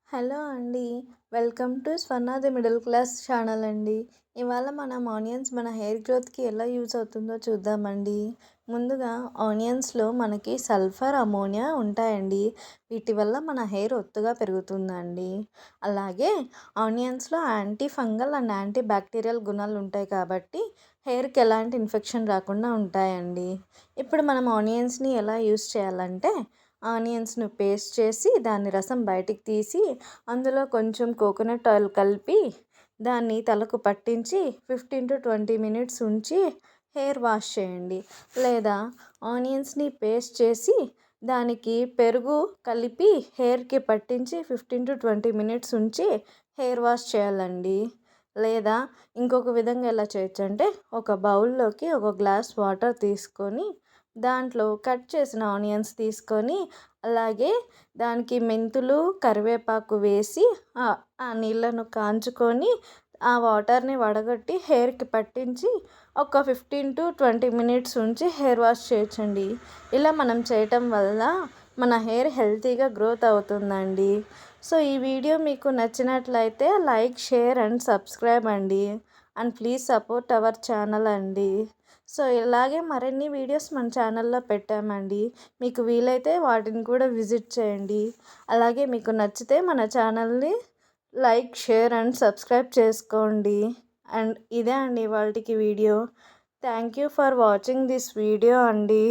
Hello అండి. Welcome to Swarna the middle class channel అండి. ఇవాళ మనం ఆనియన్స్ మన హెయిర్ గ్రోత్‌కి ఎలా యూజ్ అవుతుందో చూద్దామండి. ముందుగా ఆనియన్స్‌లో మనకి సల్ఫర్, అమోనియా ఉంటాయండి. వీటి వల్ల మన హెయిర్ ఒత్తుగా పెరుగుతుందండి. అలాగే ఆనియన్స్‌లో anti fungal and anti bacterial గుణాలు ఉంటాయి కాబట్టి హెయిర్‌కి ఎలాంటి ఇన్ఫెక్షన్ రాకుండా ఉంటాయండి. ఇప్పుడు మనం ఆనియన్స్‌ని ఎలా యూజ్ చేయాలంటే ఆనియన్స్‌ను పేస్ట్ చేసి దాని రసం బయటికి తీసి అందులో కొంచెం కోకోనట్ ఆయిల్ కలిపి దాన్ని తలకు పట్టించి 15-20 మినిట్స్ ఉంచి హెయిర్ వాష్ చేయండి. లేదా ఆనియన్స్‌ని పేస్ట్ చేసి దానికి పెరుగు కలిపి హెయిర్‌కి పట్టించి 15-20 మినిట్స్ ఉంచి హెయిర్ వాష్ చేయాలండి. లేదా ఇంకొక విధంగా ఎలా చేయొచ్చంటే ఒక బౌల్లోకి ఒక గ్లాస్ వాటర్ తీసుకొని దాంట్లో కట్ చేసిన ఆనియన్స్ తీసుకొని అలాగే దానికి మెంతులు, కరివేపాకు వేసి ఆ నీళ్ళను కాంచుకొని ఆ వాటర్‌ని వడగట్టి హెయిర్‌కి పట్టించి ఒక 15-20 మినిట్స్ ఉంచి హెయిర్ వాష్ చేయొచ్చండి. ఇలా మనం చేయటం వల్ల మన హెయిర్ హెల్తీగా గ్రోత్ అవుతుందండి. సో ఈ వీడియో మీకు నచ్చినట్లయితే లైక్, షేర్ అండ్ సబ్స్క్రైబ్ అండి. And please support our channel అండి. సో ఇలాగే మరిన్ని వీడియోస్ మన ఛానల్లో పెట్టామండి. మీకు వీలైతే వాటిని కూడా విజిట్ చేయండి. అలాగే మీకు నచ్చితే మన ఛానల్ని లైక్, షేర్ అండ్ సబ్స్క్రైబ్ చేసుకోండి. అండ్ ఇదే అండి ఇవాల్టికి video. Thank you for watching this video అండి.